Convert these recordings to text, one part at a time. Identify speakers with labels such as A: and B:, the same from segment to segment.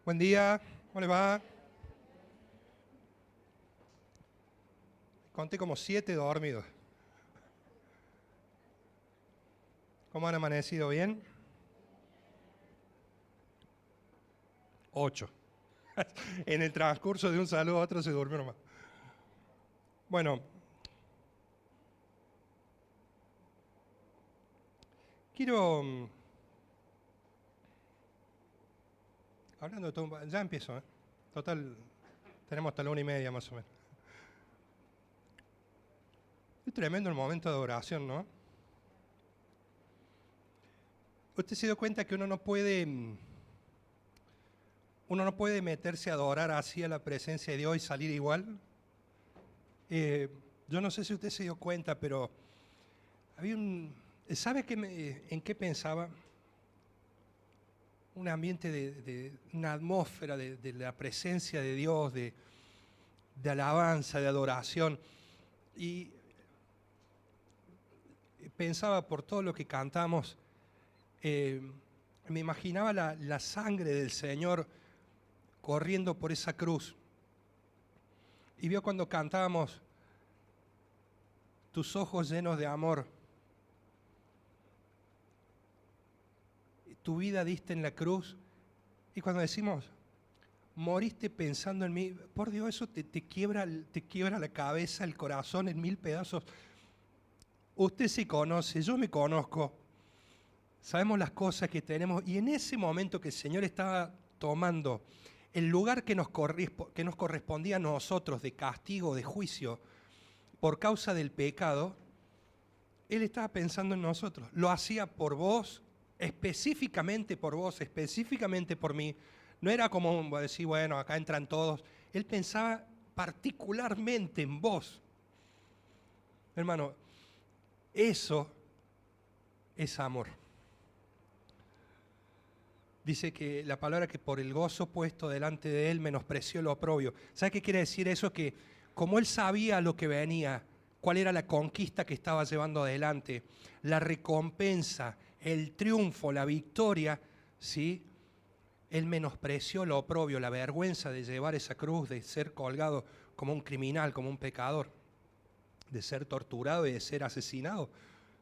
A: Buen día, ¿cómo le va? Conté como 7 dormidos. ¿Cómo han amanecido? ¿Bien? 8. En el transcurso de un saludo a otro se durmió nomás. Bueno, quiero... Hablando de todo, ya empiezo, ¿eh? Total, tenemos hasta la 1:30 más o menos. Es tremendo el momento de oración, ¿no? ¿Usted se dio cuenta que uno no puede meterse a adorar así a la presencia de Dios y salir igual? Yo no sé si usted se dio cuenta, pero había ¿sabe en qué pensaba? Un ambiente una atmósfera de la presencia de Dios, de alabanza, de adoración. Y pensaba por todo lo que cantamos, me imaginaba la sangre del Señor corriendo por esa cruz. Y vio cuando cantábamos, tus ojos llenos de amor, tu vida diste en la cruz. Y cuando decimos, moriste pensando en mí, por Dios, eso te quiebra la cabeza, el corazón en 1000 pedazos. Usted se conoce, yo me conozco, sabemos las cosas que tenemos, y en ese momento que el Señor estaba tomando el lugar que nos correspondía a nosotros de castigo, de juicio, por causa del pecado, Él estaba pensando en nosotros. Lo hacía por vos, específicamente por vos, específicamente por mí. No era como decir, bueno, acá entran todos. Él pensaba particularmente en vos. Hermano, eso es amor. Dice que la palabra que por el gozo puesto delante de Él menospreció lo oprobio. ¿Sabe qué quiere decir eso? Que como Él sabía lo que venía, cuál era la conquista que estaba llevando adelante, la recompensa, el triunfo, la victoria, ¿sí? Él menospreció lo oprobio, la vergüenza de llevar esa cruz, de ser colgado como un criminal, como un pecador, de ser torturado y de ser asesinado,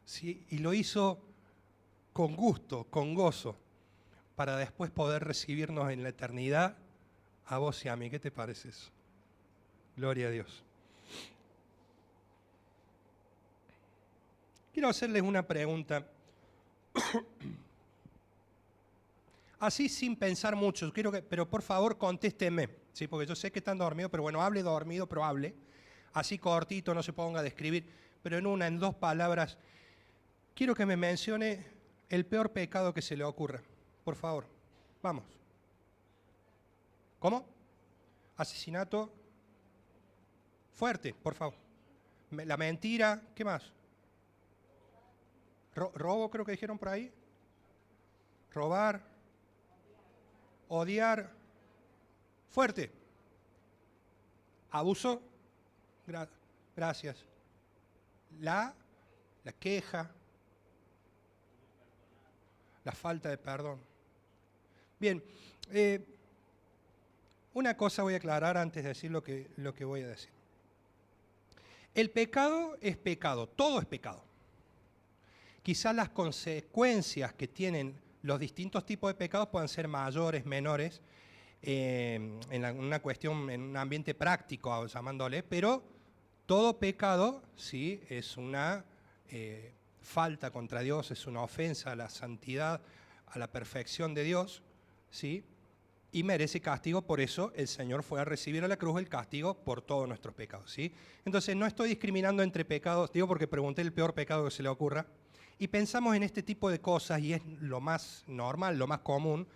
A: ¿sí? Y lo hizo con gusto, con gozo, para después poder recibirnos en la eternidad a vos y a mí. ¿Qué te parece eso? Gloria a Dios. Quiero hacerles una pregunta. Así sin pensar mucho, pero por favor contésteme, ¿sí? Porque yo sé que están dormidos, pero bueno, hable dormido, pero hable. Así cortito, no se ponga a describir, pero en 2 palabras. Quiero que me mencione el peor pecado que se le ocurra. Por favor, vamos. ¿Cómo? Asesinato. Fuerte, por favor. La mentira, ¿qué más? Robo, creo que dijeron por ahí. Robar. Odiar. Fuerte. Abuso. Gracias. La queja. La falta de perdón. Bien. Una cosa voy a aclarar antes de decir lo que voy a decir. El pecado es pecado. Todo es pecado. Quizás las consecuencias que tienen los distintos tipos de pecados puedan ser mayores, menores, en una cuestión, en un ambiente práctico, llamándole, pero todo pecado, sí, es una falta contra Dios, es una ofensa a la santidad, a la perfección de Dios, sí, y merece castigo. Por eso el Señor fue a recibir a la cruz el castigo por todos nuestros pecados, ¿sí? Entonces no estoy discriminando entre pecados, digo porque pregunté el peor pecado que se le ocurra, y pensamos en este tipo de cosas y es lo más normal, lo más común.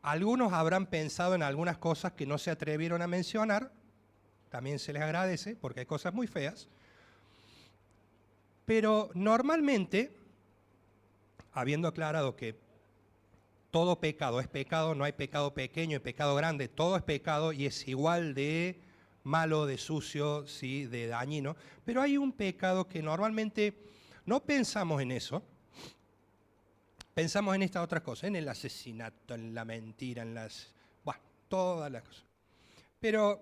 A: Algunos habrán pensado en algunas cosas que no se atrevieron a mencionar, también se les agradece porque hay cosas muy feas, pero normalmente, habiendo aclarado que todo pecado es pecado, no hay pecado pequeño y pecado grande, todo es pecado y es igual de malo, de sucio, sí, de dañino, pero hay un pecado que normalmente no pensamos en eso, pensamos en estas otras cosas, en el asesinato, en la mentira, todas las cosas. Pero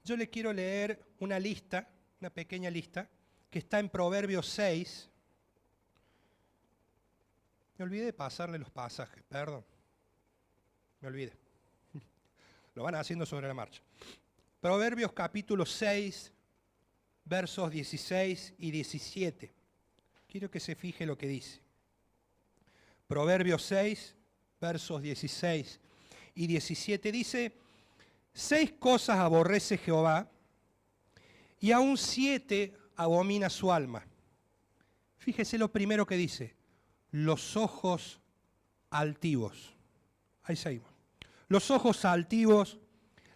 A: yo le quiero leer una lista, una pequeña lista, que está en Proverbios 6. Me olvidé de pasarle los pasajes, perdón. Me olvidé. Lo van haciendo sobre la marcha. Proverbios capítulo 6, versos 16 y 17. Quiero que se fije lo que dice. Proverbios 6, versos 16 y 17 dice: 6 cosas aborrece Jehová, y aún 7 abomina su alma. Fíjese lo primero que dice: los ojos altivos. Ahí seguimos. Los ojos altivos,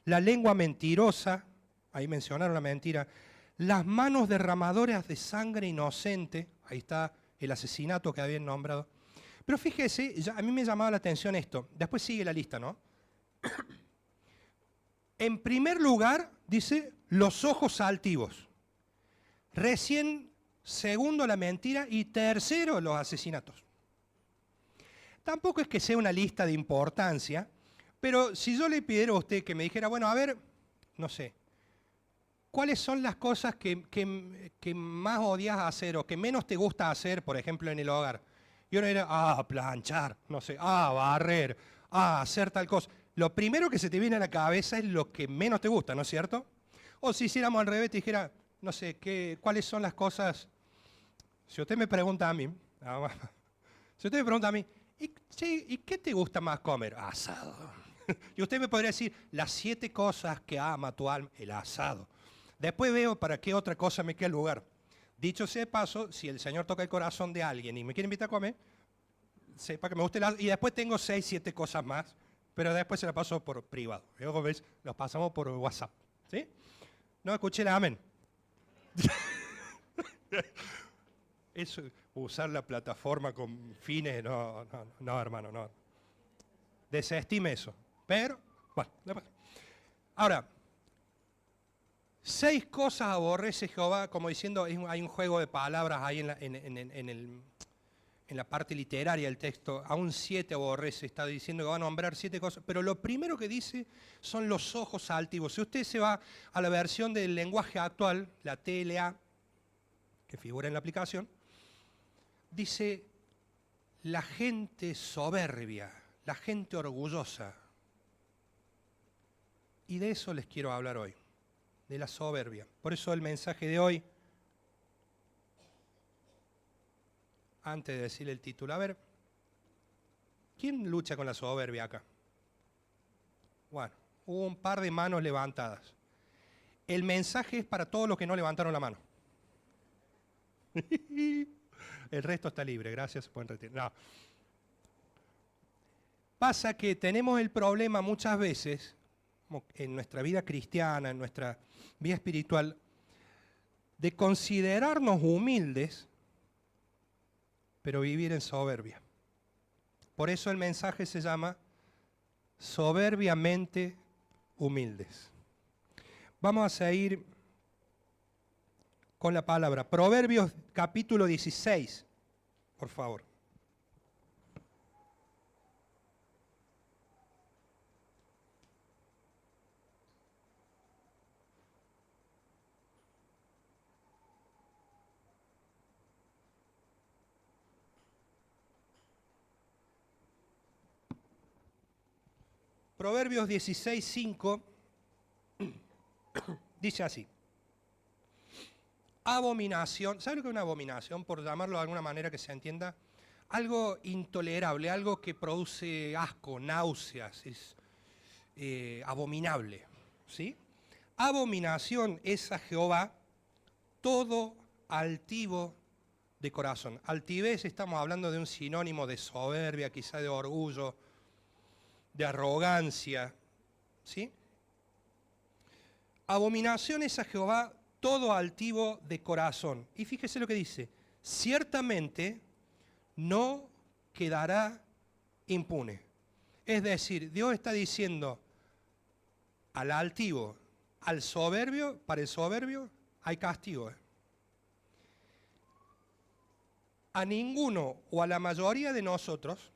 A: la lengua mentirosa, ahí mencionaron la mentira, las manos derramadoras de sangre inocente, ahí está el asesinato que habían nombrado. Pero fíjese, a mí me llamaba la atención esto, después sigue la lista, ¿no? En primer lugar, dice, los ojos altivos. Recién, segundo, la mentira, y tercero, los asesinatos. Tampoco es que sea una lista de importancia, pero si yo le pidiera a usted que me dijera, bueno, a ver, no sé, ¿cuáles son las cosas que más odias hacer o que menos te gusta hacer, por ejemplo, en el hogar? Y uno dirá, planchar, no sé, barrer, hacer tal cosa. Lo primero que se te viene a la cabeza es lo que menos te gusta, ¿no es cierto? O si hiciéramos al revés, te dijera, no sé, ¿cuáles son las cosas? Si usted me pregunta a mí, si usted me pregunta a mí, ¿y qué te gusta más comer? Asado. Y usted me podría decir, las 7 cosas que ama tu alma, el asado. Después veo para qué otra cosa me queda el lugar. Dicho sea de paso, si el Señor toca el corazón de alguien y me quiere invitar a comer, sepa que me gusta el asado. Y después tengo 6, 7 cosas más, pero después se la paso por privado. Luego ves, los pasamos por WhatsApp. ¿Sí? No escuché el amén. Eso, usar la plataforma con fines, no, hermano, no. Desestime eso. Pero, bueno, ahora, 6 cosas aborrece Jehová, como diciendo, hay un juego de palabras ahí en la parte literaria del texto, aún 7 aborrece, está diciendo que va a nombrar 7 cosas, pero lo primero que dice son los ojos altivos. Si usted se va a la versión del lenguaje actual, la TLA, que figura en la aplicación, dice la gente soberbia, la gente orgullosa. Y de eso les quiero hablar hoy, de la soberbia. Por eso el mensaje de hoy, antes de decirle el título, a ver, ¿quién lucha con la soberbia acá? Bueno, hubo un par de manos levantadas. El mensaje es para todos los que no levantaron la mano. El resto está libre, gracias, se pueden retirar. No. Pasa que tenemos el problema muchas veces, en nuestra vida cristiana, en nuestra vida espiritual, de considerarnos humildes, pero vivir en soberbia. Por eso el mensaje se llama soberbiamente humildes. Vamos a seguir con la palabra. Proverbios capítulo 16, por favor. Proverbios 16, 5 dice así. Abominación, ¿sabe lo que es una abominación? Por llamarlo de alguna manera que se entienda. Algo intolerable, algo que produce asco, náuseas, es abominable. ¿Sí? Abominación es a Jehová todo altivo de corazón. Altivez, estamos hablando de un sinónimo de soberbia, quizá de orgullo, de arrogancia. ¿Sí? Abominación es a Jehová todo altivo de corazón. Y fíjese lo que dice, ciertamente no quedará impune. Es decir, Dios está diciendo al altivo, al soberbio, para el soberbio hay castigo. A ninguno o a la mayoría de nosotros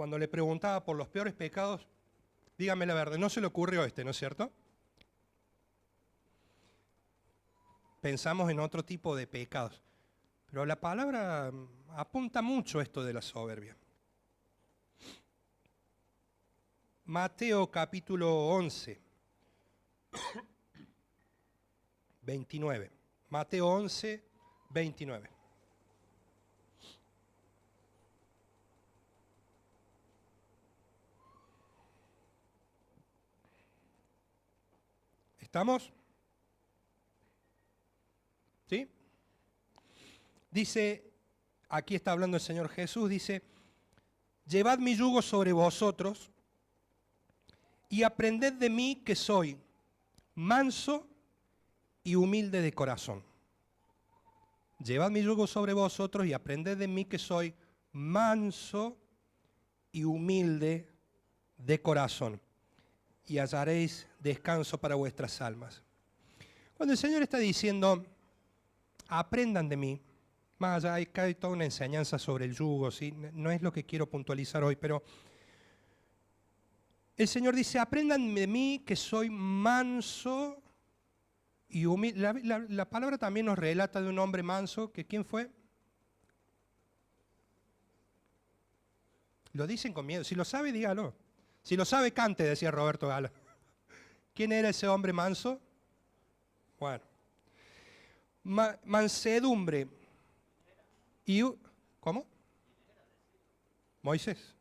A: cuando le preguntaba por los peores pecados, dígame la verdad, no se le ocurrió este, ¿no es cierto? Pensamos en otro tipo de pecados. Pero la palabra apunta mucho esto de la soberbia. Mateo capítulo 11, 29. Mateo 11, 29. ¿Estamos? ¿Sí? Dice, aquí está hablando el Señor Jesús, dice, llevad mi yugo sobre vosotros y aprended de mí que soy manso y humilde de corazón. Llevad mi yugo sobre vosotros y aprended de mí que soy manso y humilde de corazón, y hallaréis descanso para vuestras almas. Cuando el Señor está diciendo, aprendan de mí, más allá hay toda una enseñanza sobre el yugo, ¿sí? No es lo que quiero puntualizar hoy, pero el Señor dice, aprendan de mí que soy manso y humilde. La palabra también nos relata de un hombre manso, que ¿quién fue? Lo dicen con miedo. Si lo sabe, dígalo. Si lo sabe, cante, decía Roberto Gala. ¿Quién era ese hombre manso? Bueno. Mansedumbre. ¿Cómo? Moisés.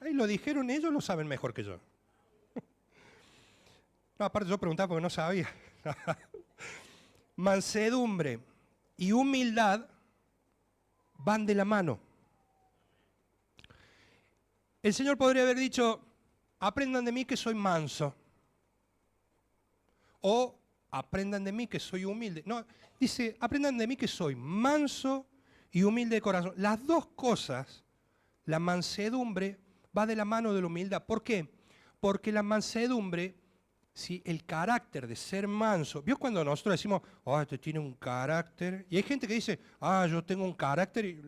A: Ahí lo dijeron ellos, lo saben mejor que yo. No, aparte yo preguntaba porque no sabía. Mansedumbre y humildad van de la mano. El Señor podría haber dicho, aprendan de mí que soy manso. O aprendan de mí que soy humilde. No, dice, aprendan de mí que soy manso y humilde de corazón. Las dos cosas, la mansedumbre va de la mano de la humildad. ¿Por qué? Porque la mansedumbre, si el carácter de ser manso, ¿vio cuando nosotros decimos, este tiene un carácter? Y hay gente que dice, yo tengo un carácter, y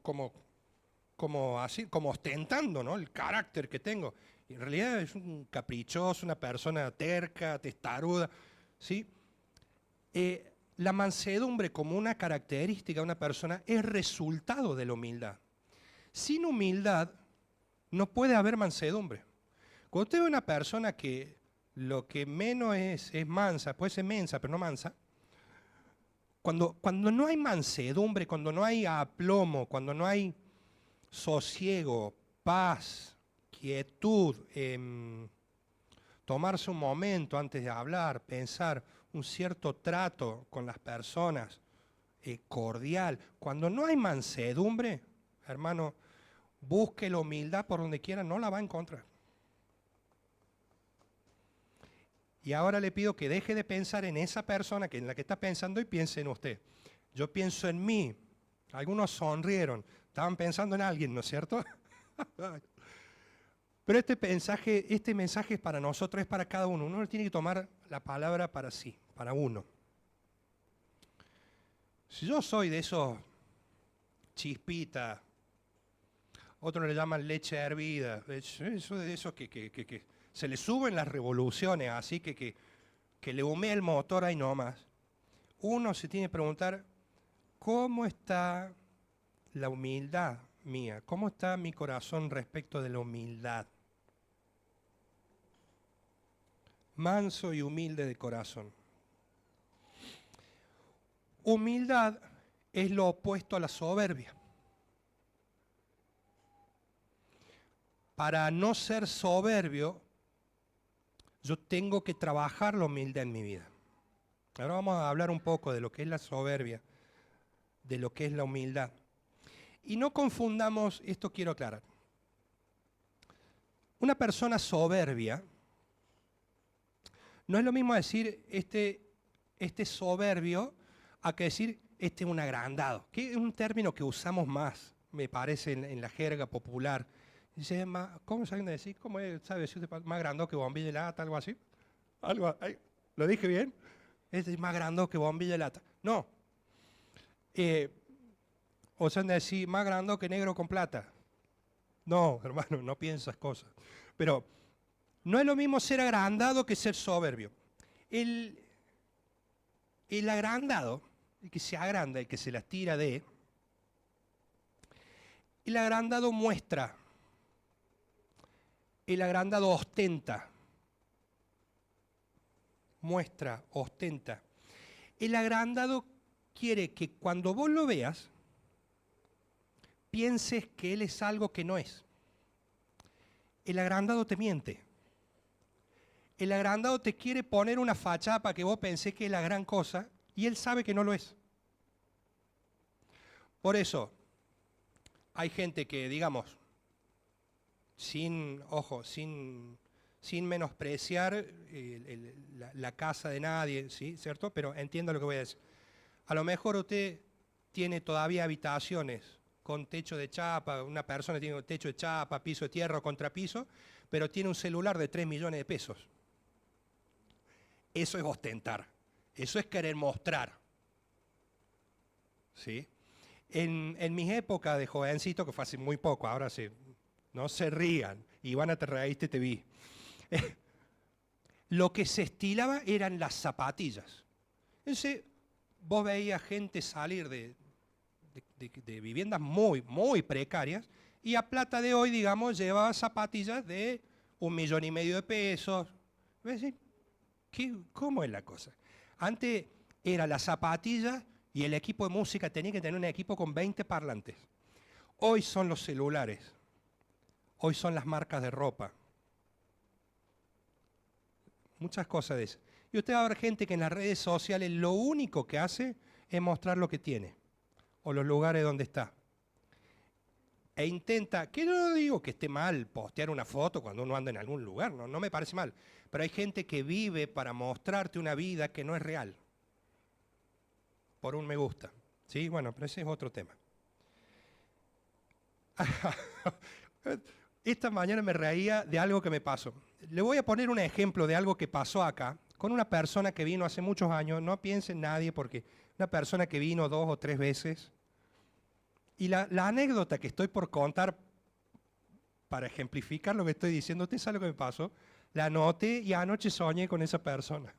A: como ostentando, ¿no? El carácter que tengo. Y en realidad es un caprichoso, una persona terca, testaruda, ¿sí? La mansedumbre como una característica de una persona es resultado de la humildad. Sin humildad no puede haber mansedumbre. Cuando usted ve una persona que lo que menos es mansa, puede ser mensa, pero no mansa, cuando no hay mansedumbre, cuando no hay aplomo, cuando no hay sosiego, paz, quietud, tomarse un momento antes de hablar, pensar, un cierto trato con las personas, cordial. Cuando no hay mansedumbre, hermano, busque la humildad por donde quiera, no la va a encontrar. Y ahora le pido que deje de pensar en esa persona en la que está pensando y piense en usted. Yo pienso en mí. Algunos sonrieron. Estaban pensando en alguien, ¿no es cierto? Pero este mensaje es para nosotros, es para cada uno. Uno tiene que tomar la palabra para sí, para uno. Si yo soy de esos chispitas, otros le llaman leche hervida, eso de esos que se le suben las revoluciones, así que le humea el motor ahí nomás, uno se tiene que preguntar, ¿cómo está la humildad mía? ¿Cómo está mi corazón respecto de la humildad? Manso y humilde de corazón. Humildad es lo opuesto a la soberbia. Para no ser soberbio, yo tengo que trabajar la humildad en mi vida. Ahora vamos a hablar un poco de lo que es la soberbia, de lo que es la humildad. Y no confundamos, esto quiero aclarar. Una persona soberbia no es lo mismo decir este soberbio a que decir este un agrandado, que es un término que usamos más, me parece, en la jerga popular. Dice, ¿cómo saben decir? ¿Cómo es? ¿Sabe decir más grande que bombilla de lata, algo así? ¿Lo dije bien? Es más grande que bombilla de lata. No. O sea, decir más grande que negro con plata. No, hermano, no pienses esas cosas. Pero no es lo mismo ser agrandado que ser soberbio. El, el agrandado, el que se agranda, el que se las tira de, el agrandado muestra, el agrandado ostenta, muestra, ostenta. El agrandado quiere que cuando vos lo veas, pienses que él es algo que no es. El agrandado te miente. El agrandado te quiere poner una fachada para que vos pensés que es la gran cosa y él sabe que no lo es. Por eso, hay gente que, digamos, sin menospreciar la casa de nadie, ¿sí? ¿Cierto? Pero entienda lo que voy a decir. A lo mejor usted tiene todavía habitaciones con techo de chapa, una persona tiene un techo de chapa, piso de tierra o contrapiso, pero tiene un celular de 3 millones de pesos. Eso es ostentar, eso es querer mostrar. ¿Sí? En mis épocas de jovencito, que fue hace muy poco, ahora sí, no se rían, Ivana, te reíste, te vi. Lo que se estilaba eran las zapatillas. Entonces, vos veías gente salir de viviendas muy, muy precarias y a plata de hoy, digamos, llevaba zapatillas de 1,5 millones de pesos. ¿Cómo es la cosa? Antes era la zapatilla y el equipo de música tenía que tener un equipo con 20 parlantes. Hoy son los celulares, hoy son las marcas de ropa. Muchas cosas de eso. Y usted va a ver gente que en las redes sociales lo único que hace es mostrar lo que tiene o los lugares donde está. E intenta, que no digo que esté mal postear una foto cuando uno anda en algún lugar, no me parece mal, pero hay gente que vive para mostrarte una vida que no es real, por un me gusta. ¿Sí? Bueno, pero ese es otro tema. Esta mañana me reía de algo que me pasó. Le voy a poner un ejemplo de algo que pasó acá con una persona que vino hace muchos años, no piense en nadie porque una persona que vino 2 o 3 veces. Y la anécdota que estoy por contar para ejemplificar lo que estoy diciendo, ¿usted sabe lo que me pasó? La anoté y anoche soñé con esa persona.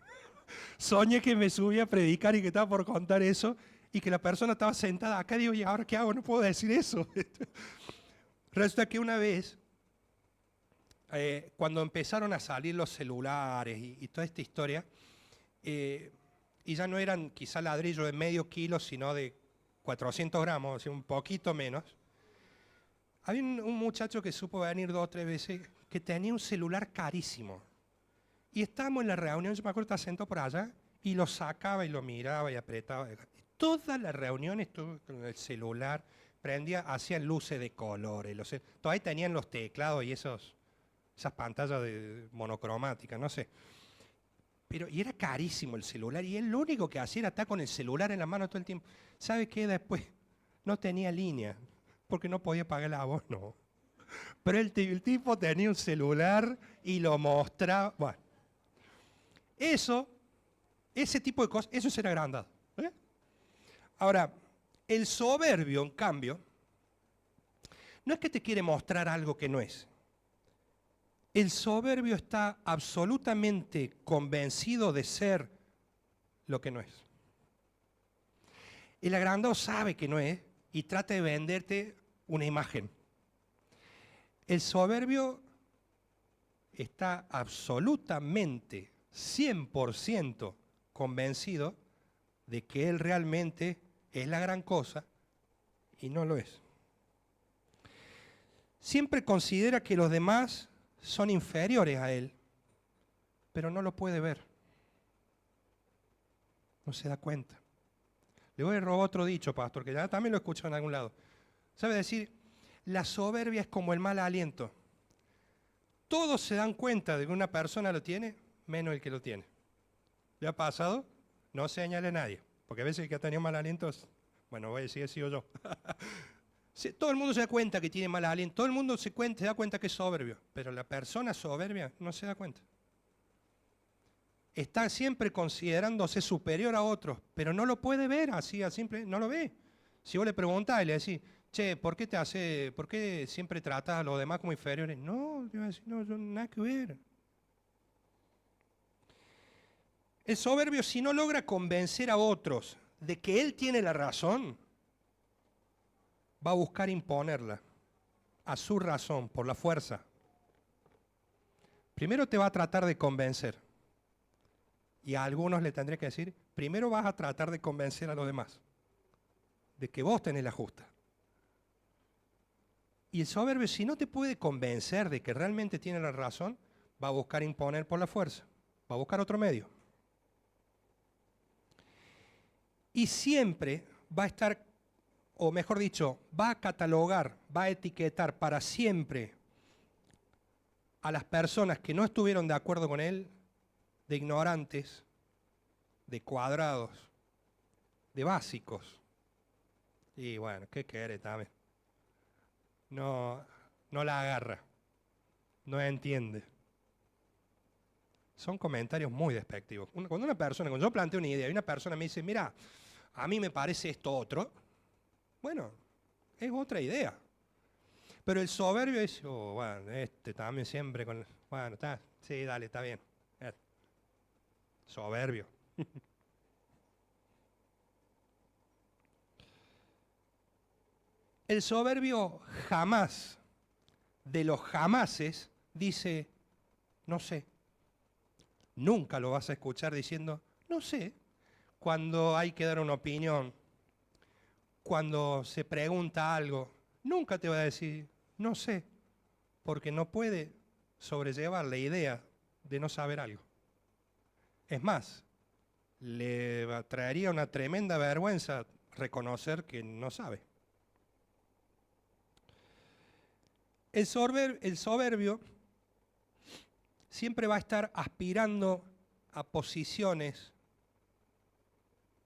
A: Soñé que me subí a predicar y que estaba por contar eso y que la persona estaba sentada acá. Digo, ¿y ahora qué hago? No puedo decir eso. Resulta que una vez, cuando empezaron a salir los celulares y toda esta historia, y ya no eran quizá ladrillos de medio kilo, sino de 400 gramos, o sea, un poquito menos, había un muchacho que supo venir 2 o 3 veces que tenía un celular carísimo. Y estábamos en la reunión, yo me acuerdo que estaba sentado por allá, y lo sacaba y lo miraba y apretaba. Toda la reunión estuvo con el celular, prendía, hacían luces de colores. Todavía tenían los teclados y esas pantallas monocromáticas, no sé. Pero, y era carísimo el celular, y él lo único que hacía era estar con el celular en la mano todo el tiempo. ¿Sabe qué? Después no tenía línea, porque no podía pagar el abono. Pero el tipo tenía un celular y lo mostraba. Bueno, ese tipo de cosas, eso es ser agrandado. ¿Eh? Ahora, el soberbio, en cambio, no es que te quiere mostrar algo que no es. El soberbio está absolutamente convencido de ser lo que no es. El agrandado sabe que no es y trata de venderte una imagen. El soberbio está absolutamente, 100% convencido de que él realmente es la gran cosa y no lo es. Siempre considera que los demás son inferiores a él, pero no lo puede ver. No se da cuenta. Le voy a robar otro dicho, pastor, que ya también lo he escuchado en algún lado. ¿Sabe decir? La soberbia es como el mal aliento. Todos se dan cuenta de que una persona lo tiene, menos el que lo tiene. ¿Le ha pasado? No señale a nadie, porque a veces el que ha tenido mal aliento es, bueno, voy a decir sí o yo. Todo el mundo se da cuenta que tiene mal aliento, todo el mundo se da cuenta que es soberbio, pero la persona soberbia no se da cuenta. Está siempre considerándose superior a otros, pero no lo puede ver así a simple, no lo ve. Si vos le preguntás y le decís, che, ¿por qué siempre tratas a los demás como inferiores? No, te va a decir, no, yo nada que ver. El soberbio, si no logra convencer a otros de que él tiene la razón, va a buscar imponerla a su razón, por la fuerza. Primero te va a tratar de convencer. Y a algunos le tendría que decir, primero vas a tratar de convencer a los demás de que vos tenés la justa. Y el soberbio, si no te puede convencer de que realmente tiene la razón, va a buscar imponer por la fuerza, va a buscar otro medio. Y siempre va a estar, o mejor dicho, va a catalogar, va a etiquetar para siempre a las personas que no estuvieron de acuerdo con él de ignorantes, de cuadrados, de básicos. Y bueno, ¿qué quiere también? No la agarra, no entiende. Son comentarios muy despectivos. Cuando yo planteo una idea y una persona me dice, mira, a mí me parece esto otro, bueno, es otra idea. Pero el soberbio dice, oh, bueno, también siempre con, bueno, sí, dale, está bien. Soberbio. El soberbio jamás, de los jamases, dice, no sé. Nunca lo vas a escuchar diciendo, no sé, cuando hay que dar una opinión, cuando se pregunta algo, nunca te va a decir, no sé, porque no puede sobrellevar la idea de no saber algo. Es más, le traería una tremenda vergüenza reconocer que no sabe. El soberbio siempre va a estar aspirando a posiciones,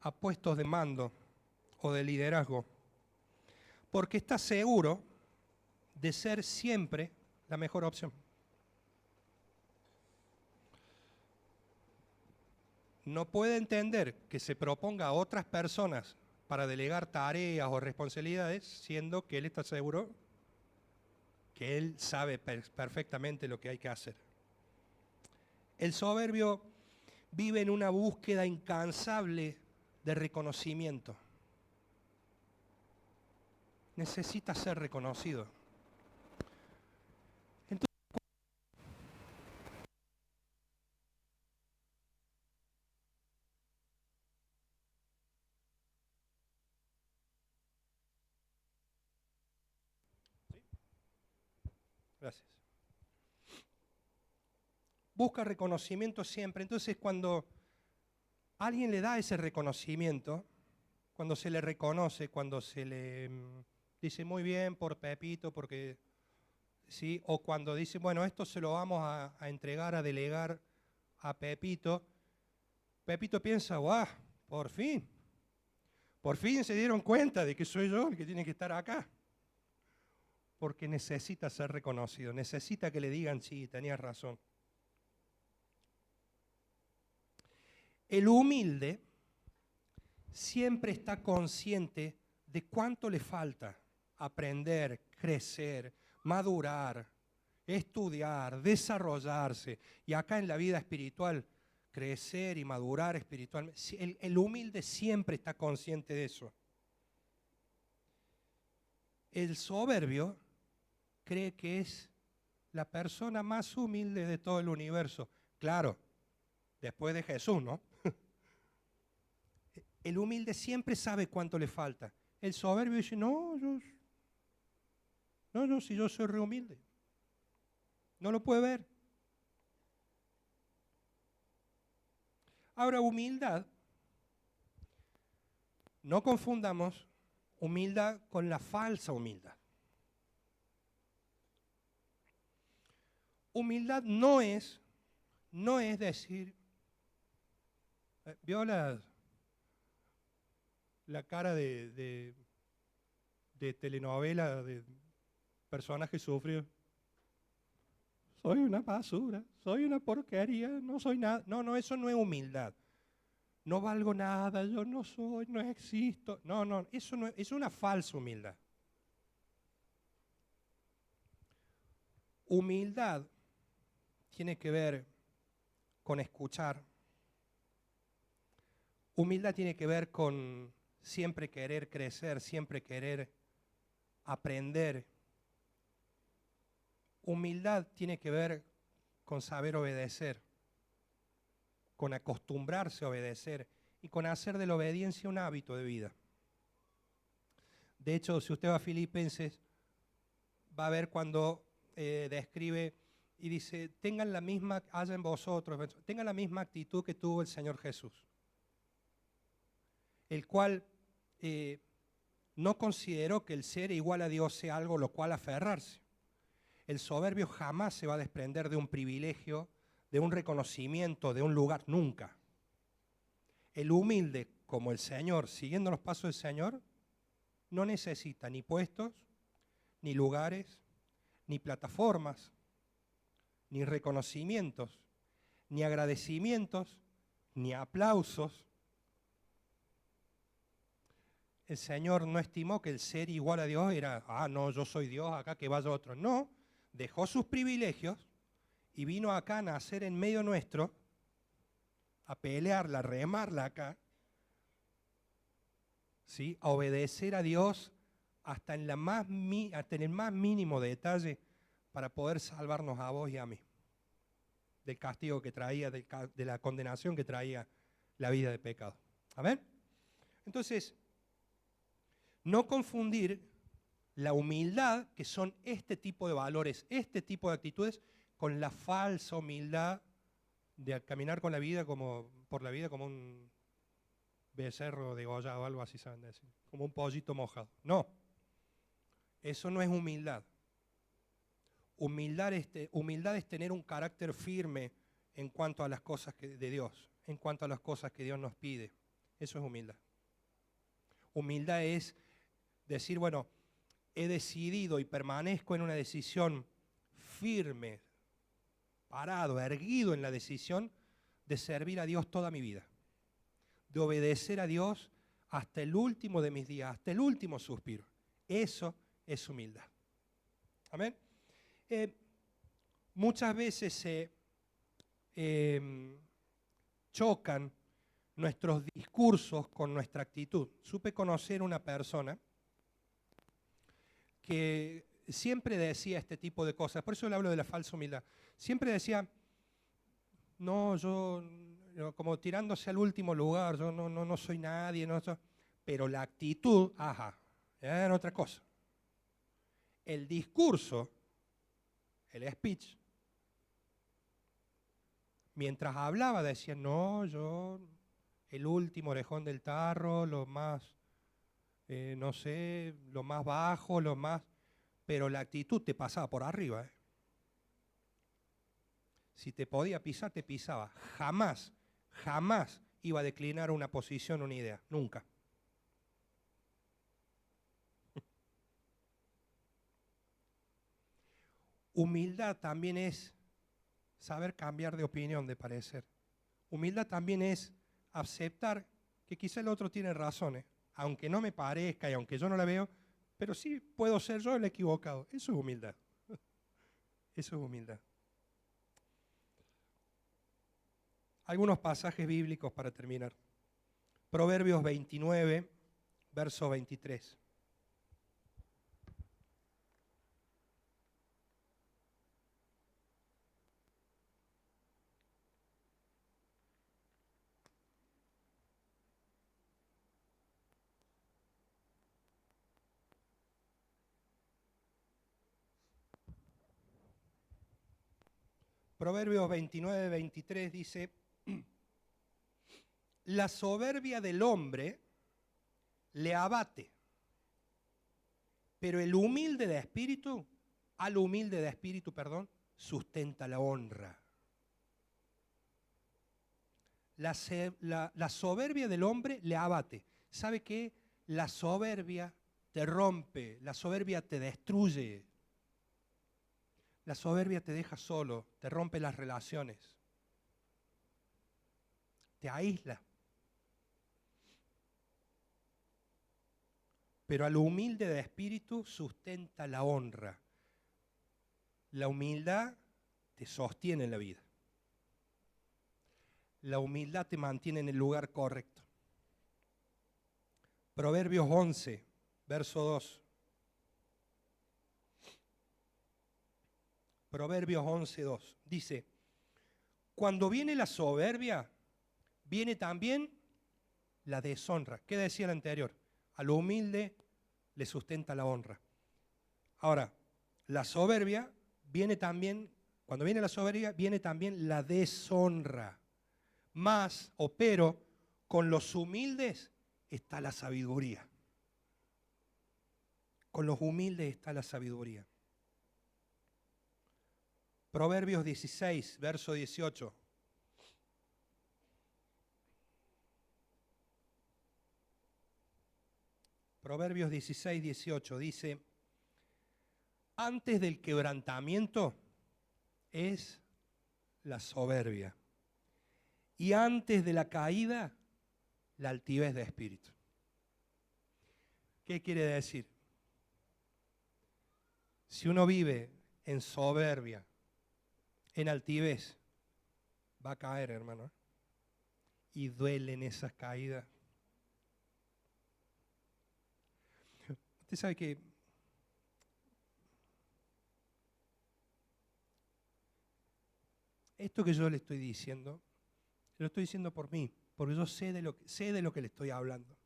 A: a puestos de mando o de liderazgo, porque está seguro de ser siempre la mejor opción. No puede entender que se proponga a otras personas para delegar tareas o responsabilidades, siendo que él está seguro que él sabe perfectamente lo que hay que hacer. El soberbio vive en una búsqueda incansable de reconocimiento. Necesita ser reconocido. Entonces, gracias. Busca reconocimiento siempre. Entonces, cuando alguien le da ese reconocimiento, cuando se le reconoce, cuando se le dice muy bien por Pepito, porque sí, o cuando dice, bueno, esto se lo vamos a entregar, a delegar a Pepito, Pepito piensa, ¡guau! Por fin se dieron cuenta de que soy yo el que tiene que estar acá. Porque necesita ser reconocido, necesita que le digan, sí, tenías razón. El humilde siempre está consciente de cuánto le falta aprender, crecer, madurar, estudiar, desarrollarse. Y acá en la vida espiritual, crecer y madurar espiritualmente. El humilde siempre está consciente de eso. El soberbio cree que es la persona más humilde de todo el universo. Claro, después de Jesús, ¿no? El humilde siempre sabe cuánto le falta. El soberbio dice, no, si yo soy re humilde. No lo puede ver. Ahora, humildad, no confundamos humildad con la falsa humildad. Humildad no es decir, ¿vio la cara de telenovela de personaje sufrido? Soy una basura, soy una porquería, no soy nada. No, eso no es humildad. No valgo nada, yo no soy, no existo. No, eso no es una falsa humildad. Humildad tiene que ver con escuchar. Humildad tiene que ver con siempre querer crecer, siempre querer aprender. Humildad tiene que ver con saber obedecer, con acostumbrarse a obedecer y con hacer de la obediencia un hábito de vida. De hecho, si usted va a Filipenses, va a ver cuando describe y dice, tengan la misma, haya en vosotros, tengan la misma actitud que tuvo el Señor Jesús, el cual no consideró que el ser igual a Dios sea algo lo cual aferrarse. El soberbio jamás se va a desprender de un privilegio, de un reconocimiento, de un lugar, nunca. El humilde, como el Señor, siguiendo los pasos del Señor, no necesita ni puestos, ni lugares, ni plataformas, ni reconocimientos, ni agradecimientos, ni aplausos. El Señor no estimó que el ser igual a Dios era, no, yo soy Dios, acá que vaya otro. No, dejó sus privilegios y vino acá a nacer en medio nuestro, a pelearla, a remarla acá, ¿sí? A obedecer a Dios hasta en el más mínimo detalle para poder salvarnos a vos y a mí del castigo que traía, de la condenación que traía la vida de pecado. ¿Amén? Entonces, no confundir la humildad, que son este tipo de valores, este tipo de actitudes, con la falsa humildad de caminar con la vida por la vida como un becerro degollado o algo así, saben decir, como un pollito mojado. No, eso no es humildad. Humildad es tener un carácter firme en cuanto a las cosas de Dios, en cuanto a las cosas que Dios nos pide. Eso es humildad. Humildad es decir, bueno, he decidido y permanezco en una decisión firme, parado, erguido en la decisión de servir a Dios toda mi vida, de obedecer a Dios hasta el último de mis días, hasta el último suspiro. Eso es humildad. Amén. Muchas veces se chocan nuestros discursos con nuestra actitud. Supe conocer una persona que siempre decía este tipo de cosas, por eso le hablo de la falsa humildad. Siempre decía, no, yo, como tirándose al último lugar, yo no soy nadie, pero la actitud, era otra cosa. El discurso, el speech, mientras hablaba decía, no, yo, el último orejón del tarro, lo más, no sé, lo más bajo, lo más... Pero la actitud te pasaba por arriba. Si te podía pisar, te pisaba. Jamás, jamás iba a declinar una posición, una idea. Nunca. Humildad también es saber cambiar de opinión, de parecer. Humildad también es aceptar que quizá el otro tiene razones, aunque no me parezca y aunque yo no la veo, pero sí puedo ser yo el equivocado. Eso es humildad. Eso es humildad. Algunos pasajes bíblicos para terminar. Proverbios 29, verso 23. Proverbios 29, 23 dice, la soberbia del hombre le abate, pero el humilde de espíritu, al humilde de espíritu, sustenta la honra. La soberbia del hombre le abate. ¿Sabe qué? La soberbia te rompe, la soberbia te destruye. La soberbia te deja solo, te rompe las relaciones, te aísla. Pero al humilde de espíritu sustenta la honra. La humildad te sostiene en la vida. La humildad te mantiene en el lugar correcto. Proverbios 11, verso 2. Proverbios 11, 2. Dice, cuando viene la soberbia, viene también la deshonra. ¿Qué decía el anterior? A lo humilde le sustenta la honra. Ahora, la soberbia viene también, cuando viene la soberbia, viene también la deshonra. Más, o pero, con los humildes está la sabiduría. Con los humildes está la sabiduría. Proverbios 16, verso 18. Proverbios 16, 18 dice, antes del quebrantamiento es la soberbia, y antes de la caída, la altivez de espíritu. ¿Qué quiere decir? Si uno vive en soberbia, en altivez, va a caer, hermano. Y duelen esas caídas. Usted sabe que esto que yo le estoy diciendo, lo estoy diciendo por mí, porque yo sé de lo que le estoy hablando.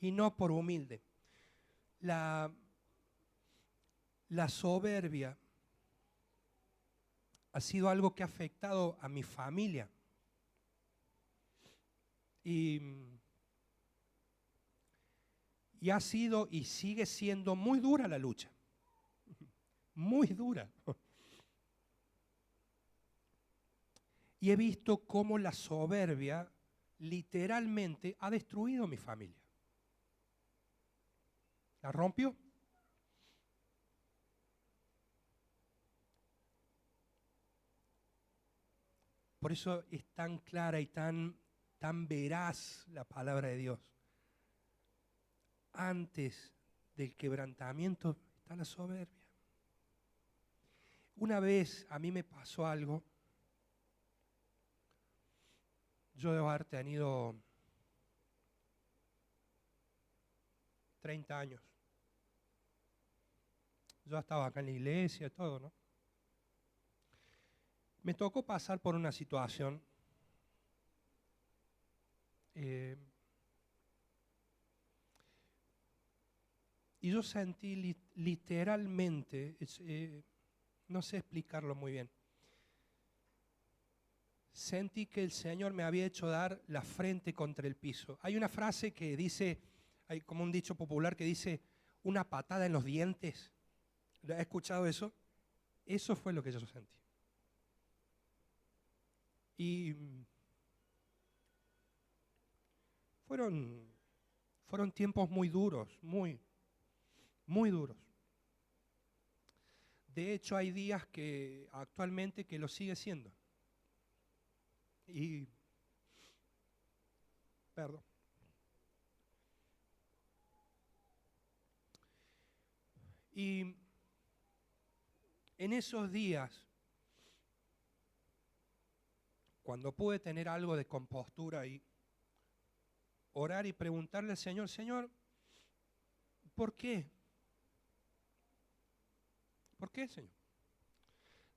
A: Y no por humilde. La soberbia ha sido algo que ha afectado a mi familia. Y ha sido y sigue siendo muy dura la lucha. Muy dura. Y he visto cómo la soberbia literalmente ha destruido mi familia. ¿La rompió? Por eso es tan clara y tan veraz la palabra de Dios. Antes del quebrantamiento está la soberbia. Una vez a mí me pasó algo. Yo debo haber tenido 30 años. Yo estaba acá en la iglesia y todo, ¿no? Me tocó pasar por una situación y yo sentí literalmente, no sé explicarlo muy bien, sentí que el Señor me había hecho dar la frente contra el piso. Hay una frase que dice, hay como un dicho popular que dice, una patada en los dientes. ¿Has escuchado eso? Eso fue lo que yo sentí. Y fueron tiempos muy duros, muy duros. De hecho, hay días que actualmente que lo sigue siendo. Y, perdón. Y en esos días, cuando pude tener algo de compostura y orar y preguntarle al Señor, Señor, ¿por qué? ¿Por qué, Señor?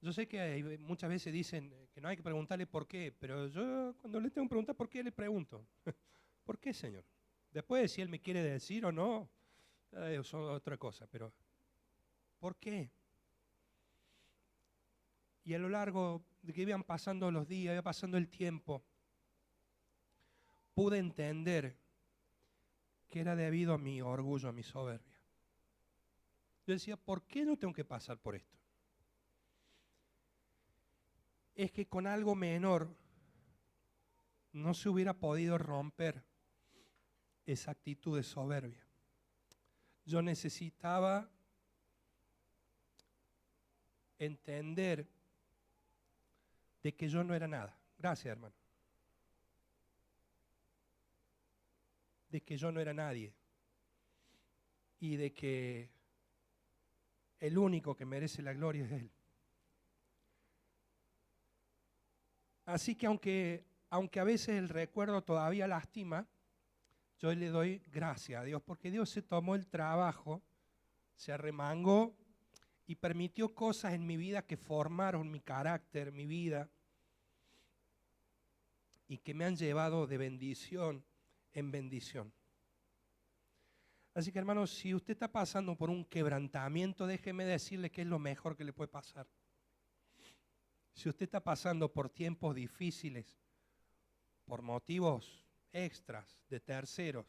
A: Yo sé que muchas veces dicen que no hay que preguntarle por qué, pero yo cuando le tengo que preguntar por qué, le pregunto, ¿por qué, Señor? Después, si Él me quiere decir o no, eso es otra cosa, pero ¿por qué? Y a lo largo de que iban pasando los días, iba pasando el tiempo, pude entender que era debido a mi orgullo, a mi soberbia. Yo decía, ¿por qué no tengo que pasar por esto? Es que con algo menor no se hubiera podido romper esa actitud de soberbia. Yo necesitaba entender de que yo no era nada. Gracias, hermano. De que yo no era nadie. Y de que el único que merece la gloria es Él. Así que aunque a veces el recuerdo todavía lastima, yo le doy gracias a Dios, porque Dios se tomó el trabajo, se arremangó y permitió cosas en mi vida que formaron mi carácter, mi vida, y que me han llevado de bendición en bendición. Así que hermanos, si usted está pasando por un quebrantamiento, déjeme decirle que es lo mejor que le puede pasar. Si usted está pasando por tiempos difíciles, por motivos extras de terceros,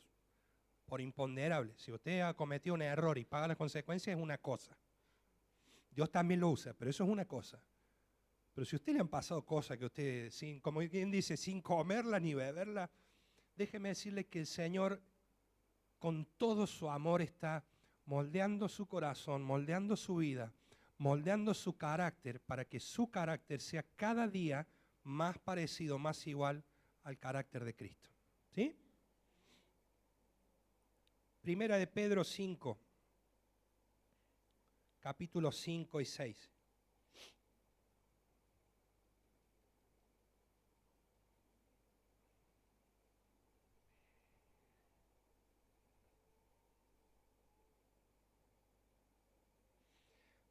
A: por imponderables, si usted ha cometido un error y paga las consecuencias, es una cosa. Dios también lo usa, pero eso es una cosa. Pero si a usted le han pasado cosas que usted, como quien dice, sin comerla ni beberla, déjeme decirle que el Señor con todo su amor está moldeando su corazón, moldeando su vida, moldeando su carácter para que su carácter sea cada día más parecido, más igual al carácter de Cristo. ¿Sí? Primera de Pedro 5, capítulos 5 y 6.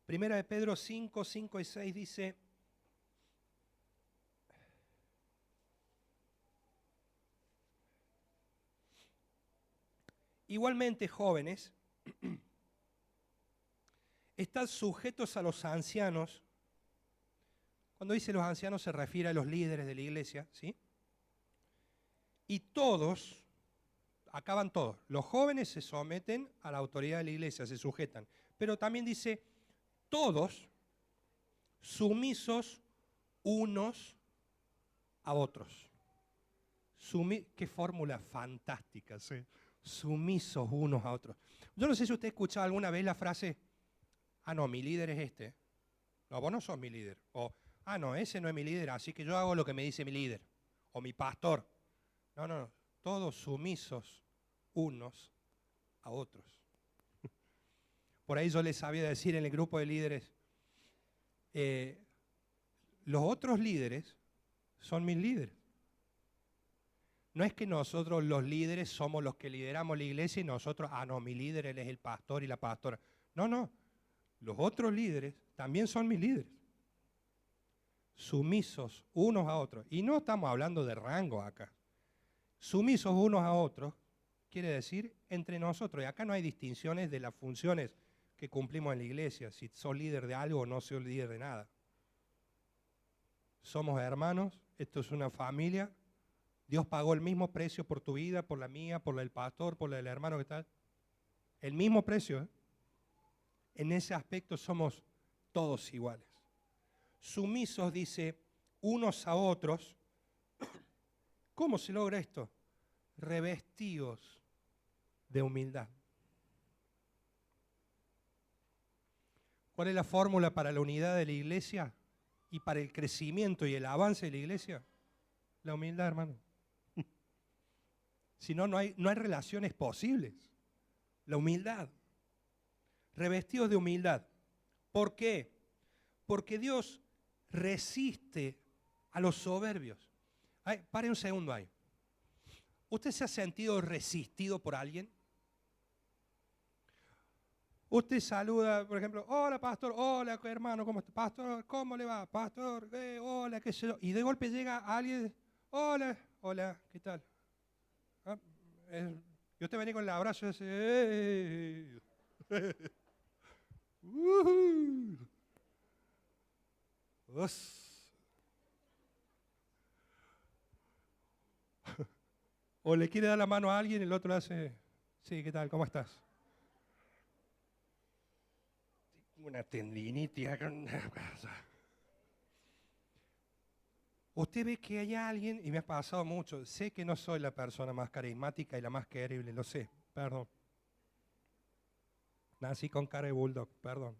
A: Primera de Pedro 5, 5 y 6 dice: igualmente, jóvenes, estad sujetos a los ancianos. Cuando dice los ancianos se refiere a los líderes de la iglesia, ¿sí? Y todos, acaban todos, los jóvenes se someten a la autoridad de la iglesia, se sujetan. Pero también dice, todos sumisos unos a otros. Qué fórmula fantástica, ¿sí? Sumisos unos a otros. Yo no sé si usted ha escuchado alguna vez la frase, ah, no, mi líder es este. No, vos no sos mi líder. O, ah, no, ese no es mi líder, así que yo hago lo que me dice mi líder. O mi pastor. No, no, no. Todos sumisos unos a otros. Por ahí yo les sabía decir en el grupo de líderes, los otros líderes son mis líderes. No es que nosotros los líderes somos los que lideramos la iglesia y nosotros, ah, no, mi líder, él es el pastor y la pastora. No, no. Los otros líderes también son mis líderes. Sumisos unos a otros. Y no estamos hablando de rango acá. Sumisos unos a otros quiere decir entre nosotros. Y acá no hay distinciones de las funciones que cumplimos en la iglesia. Si sos líder de algo o no sos líder de nada. Somos hermanos, esto es una familia. Dios pagó el mismo precio por tu vida, por la mía, por la del pastor, por la del hermano que tal. El mismo precio, ¿eh? En ese aspecto somos todos iguales. Sumisos, dice, unos a otros. ¿Cómo se logra esto? Revestidos de humildad. ¿Cuál es la fórmula para la unidad de la iglesia y para el crecimiento y el avance de la iglesia? La humildad, hermano. Si no, no hay relaciones posibles. La humildad. Revestidos de humildad. ¿Por qué? Porque Dios resiste a los soberbios. Ay, pare un segundo ahí. ¿Usted se ha sentido resistido por alguien? Usted saluda, por ejemplo, hola pastor, hola hermano, ¿cómo está? Pastor, ¿cómo le va? Pastor, hola, qué sé yo. Y de golpe llega alguien, hola, hola, ¿qué tal? Ah, y usted venía con el abrazo ese, o le quiere dar la mano a alguien y el otro le hace, sí, ¿qué tal? ¿Cómo estás? Una tendinitis acá. Usted ve que hay alguien, y me ha pasado mucho, sé que no soy la persona más carismática y la más querible, lo sé, perdón. Nací con cara de bulldog, perdón.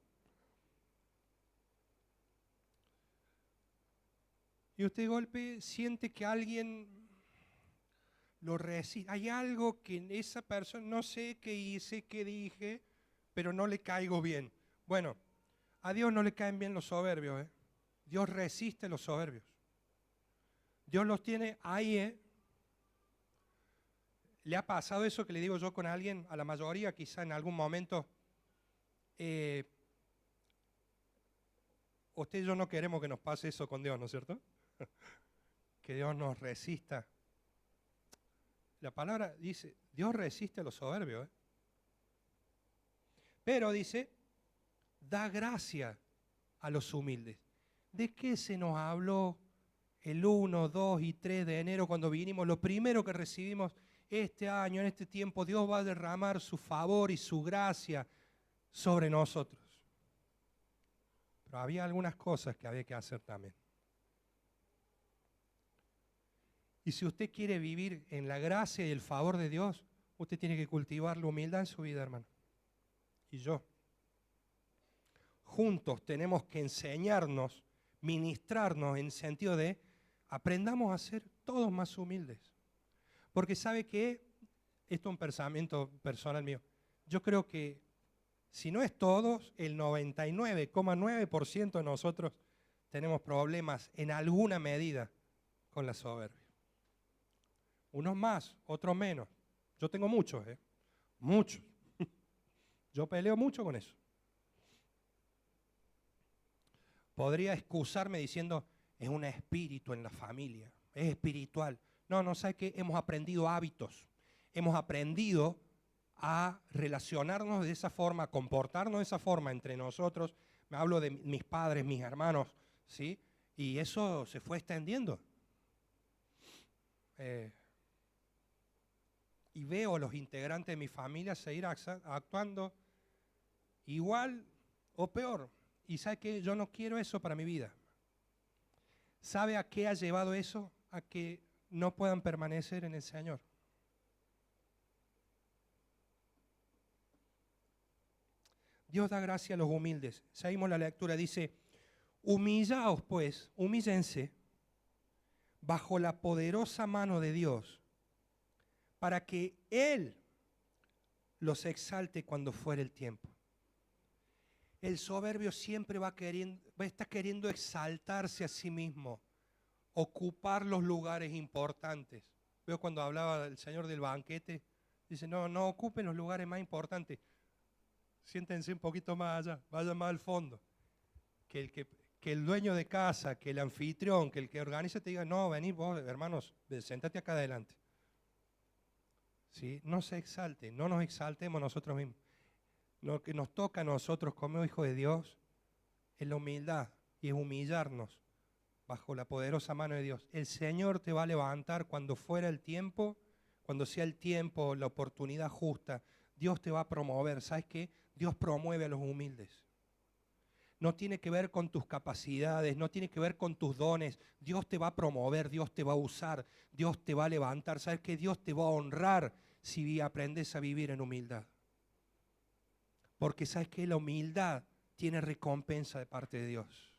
A: Y usted de golpe siente que alguien lo resiste. Hay algo que en esa persona, no sé qué hice, qué dije, pero no le caigo bien. Bueno, a Dios no le caen bien los soberbios, ¿eh? Dios resiste los soberbios. Dios los tiene ahí, ¿eh? ¿Le ha pasado eso que le digo yo con alguien? A la mayoría, quizá en algún momento. Usted y yo no queremos que nos pase eso con Dios, ¿no es cierto? Que Dios nos resista. La palabra dice, Dios resiste a los soberbios, ¿eh? Pero dice, da gracia a los humildes. ¿De qué se nos habló el 1, 2 y 3 de enero cuando vinimos? Lo primero que recibimos este año, en este tiempo, Dios va a derramar su favor y su gracia sobre nosotros. Pero había algunas cosas que había que hacer también. Y si usted quiere vivir en la gracia y el favor de Dios, usted tiene que cultivar la humildad en su vida, hermano. Y yo. Juntos tenemos que enseñarnos, ministrarnos en el sentido de aprendamos a ser todos más humildes. Porque sabe que, esto es un pensamiento personal mío, yo creo que si no es todos, el 99,9% de nosotros tenemos problemas en alguna medida con la soberbia. Unos más, otros menos. Yo tengo muchos, muchos. Yo peleo mucho con eso. Podría excusarme diciendo, es un espíritu en la familia, es espiritual. No, ¿sabe qué? Hemos aprendido hábitos, hemos aprendido a relacionarnos de esa forma, a comportarnos de esa forma entre nosotros. Me hablo de mis padres, mis hermanos, ¿sí? Y eso se fue extendiendo. Y veo a los integrantes de mi familia seguir actuando igual o peor. Y ¿sabe qué? Yo no quiero eso para mi vida. ¿Sabe a qué ha llevado eso? A que no puedan permanecer en el Señor. Dios da gracia a los humildes. Seguimos la lectura, dice, humillaos pues, humíllense bajo la poderosa mano de Dios, para que Él los exalte cuando fuere el tiempo. El soberbio siempre va a estar queriendo exaltarse a sí mismo, ocupar los lugares importantes. Veo cuando hablaba el Señor del banquete, dice, no ocupen los lugares más importantes. Siéntense un poquito más allá, vayan más al fondo. Que el dueño de casa, que el anfitrión, que el que organiza te diga, no, venid vos, hermanos, sentate acá adelante. ¿Sí? No se exalte, no nos exaltemos nosotros mismos. Lo que nos toca a nosotros como hijos de Dios es la humildad y es humillarnos bajo la poderosa mano de Dios. El Señor te va a levantar cuando fuera el tiempo, cuando sea el tiempo, la oportunidad justa. Dios te va a promover. ¿Sabes qué? Dios promueve a los humildes. No tiene que ver con tus capacidades, no tiene que ver con tus dones. Dios te va a promover, Dios te va a usar, Dios te va a levantar. ¿Sabes qué? Dios te va a honrar si aprendes a vivir en humildad. Porque ¿sabes qué? La humildad tiene recompensa de parte de Dios.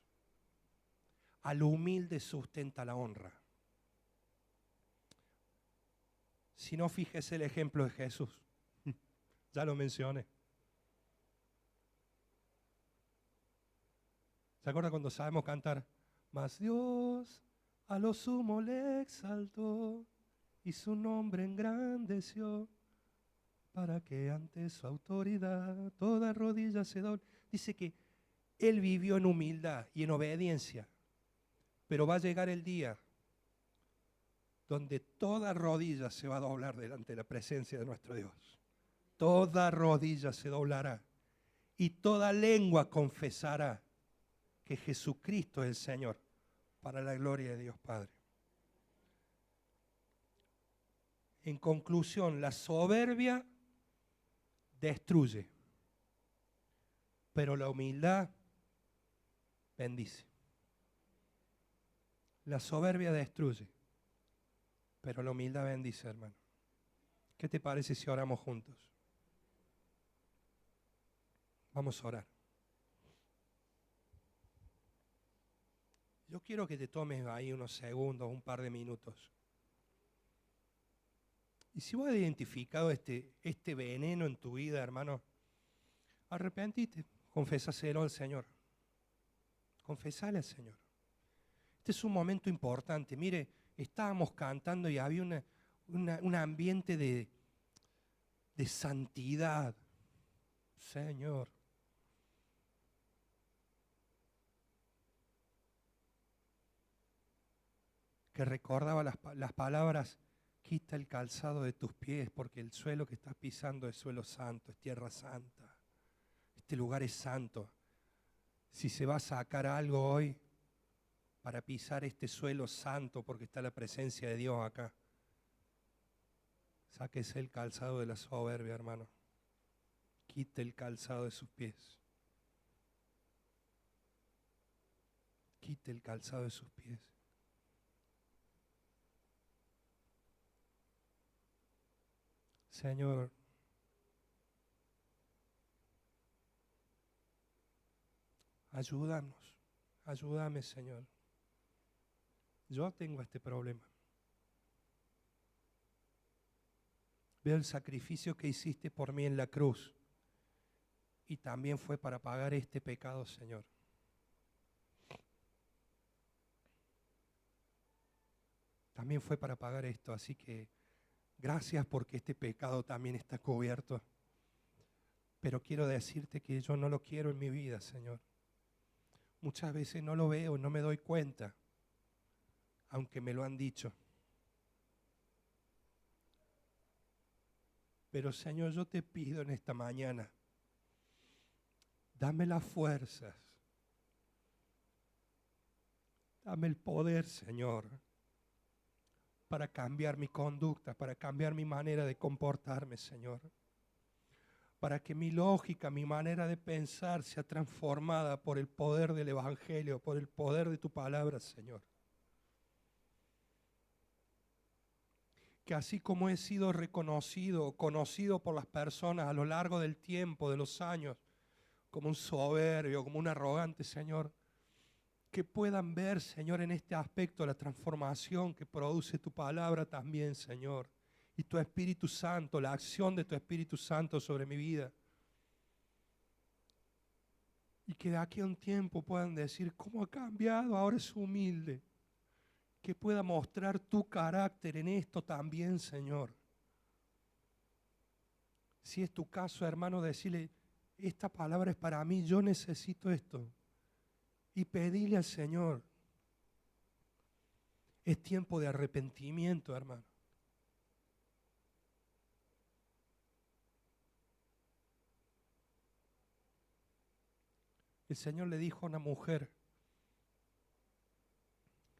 A: Al humilde sustenta la honra. Si no, fíjese el ejemplo de Jesús. Ya lo mencioné. ¿Se acuerda cuando sabemos cantar? Mas Dios a lo sumo le exaltó y su nombre engrandeció para que ante su autoridad toda rodilla se doble. Dice que Él vivió en humildad y en obediencia, pero va a llegar el día donde toda rodilla se va a doblar delante de la presencia de nuestro Dios. Toda rodilla se doblará y toda lengua confesará que Jesucristo es el Señor, para la gloria de Dios Padre. En conclusión, la soberbia destruye, pero la humildad bendice. La soberbia destruye, pero la humildad bendice, hermano. ¿Qué te parece si oramos juntos? Vamos a orar. Yo quiero que te tomes ahí unos segundos, un par de minutos. Y si vos has identificado este veneno en tu vida, hermano, arrepentite, confesáselo al Señor. Confesale al Señor. Este es un momento importante. Mire, estábamos cantando y había un ambiente de santidad. Señor. Que recordaba las palabras, quita el calzado de tus pies porque el suelo que estás pisando es suelo santo, es tierra santa. Este lugar es santo. Si se va a sacar algo hoy para pisar este suelo santo porque está la presencia de Dios acá, sáquese el calzado de la soberbia, hermano. Quite el calzado de sus pies. Quite el calzado de sus pies. Señor, ayúdanos, ayúdame, Señor. Yo tengo este problema. Veo el sacrificio que hiciste por mí en la cruz y también fue para pagar este pecado, Señor. También fue para pagar esto, así que gracias porque este pecado también está cubierto. Pero quiero decirte que yo no lo quiero en mi vida, Señor. Muchas veces no lo veo, no me doy cuenta, aunque me lo han dicho. Pero Señor, yo te pido en esta mañana, dame las fuerzas, dame el poder, Señor, para cambiar mi conducta, para cambiar mi manera de comportarme, Señor. Para que mi lógica, mi manera de pensar sea transformada por el poder del Evangelio, por el poder de tu palabra, Señor. Que así como he sido reconocido, conocido por las personas a lo largo del tiempo, de los años, como un soberbio, como un arrogante, Señor, que puedan ver, Señor, en este aspecto la transformación que produce tu palabra también, Señor. Y tu Espíritu Santo, la acción de tu Espíritu Santo sobre mi vida. Y que de aquí a un tiempo puedan decir, ¿cómo ha cambiado? Ahora es humilde. Que pueda mostrar tu carácter en esto también, Señor. Si es tu caso, hermano, decirle, esta palabra es para mí, yo necesito esto. Y pedirle al Señor. Es tiempo de arrepentimiento, hermano. El Señor le dijo a una mujer,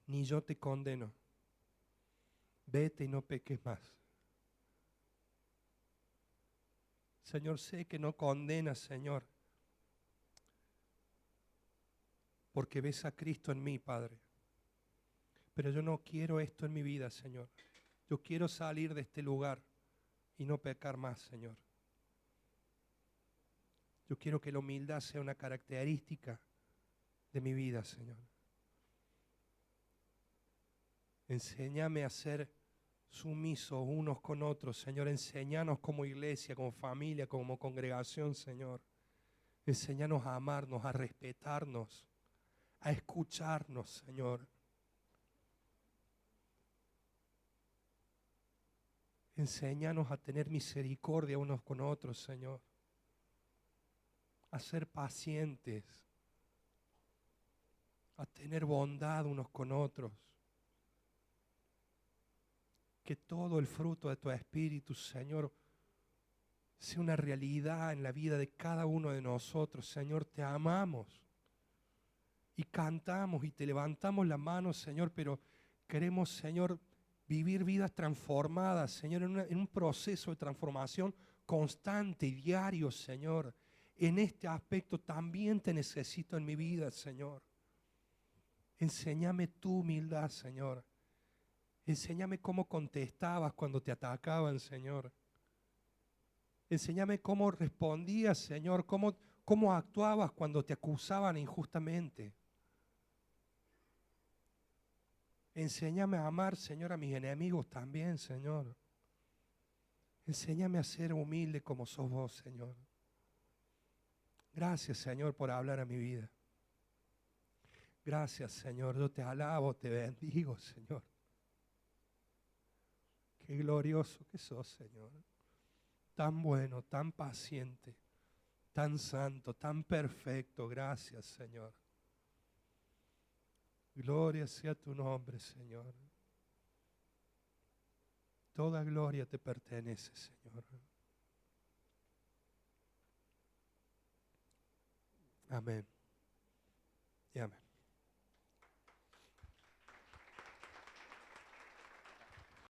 A: ni yo te condeno, vete y no peques más. Señor, sé que no condenas, Señor, porque ves a Cristo en mí, Padre. Pero yo no quiero esto en mi vida, Señor. Yo quiero salir de este lugar y no pecar más, Señor. Yo quiero que la humildad sea una característica de mi vida, Señor. Enséñame a ser sumisos unos con otros, Señor. Enséñanos como iglesia, como familia, como congregación, Señor. Enséñanos a amarnos, a respetarnos, a escucharnos, Señor. Enséñanos a tener misericordia unos con otros, Señor. A ser pacientes, a tener bondad unos con otros. Que todo el fruto de tu Espíritu, Señor, sea una realidad en la vida de cada uno de nosotros. Señor, te amamos y cantamos y te levantamos la mano, Señor, pero queremos, Señor, vivir vidas transformadas, Señor, en un proceso de transformación constante y diario, Señor. En este aspecto también te necesito en mi vida, Señor. Enséñame tu humildad, Señor. Enséñame cómo contestabas cuando te atacaban, Señor. Enséñame cómo respondías, Señor, cómo actuabas cuando te acusaban injustamente. Enséñame a amar, Señor, a mis enemigos también, Señor. Enséñame a ser humilde como sos vos, Señor. Gracias, Señor, por hablar a mi vida. Gracias, Señor. Yo te alabo, te bendigo, Señor. Qué glorioso que sos, Señor. Tan bueno, tan paciente, tan santo, tan perfecto. Gracias, Señor. Gloria sea tu nombre, Señor. Toda gloria te pertenece, Señor. Amén. Y amén.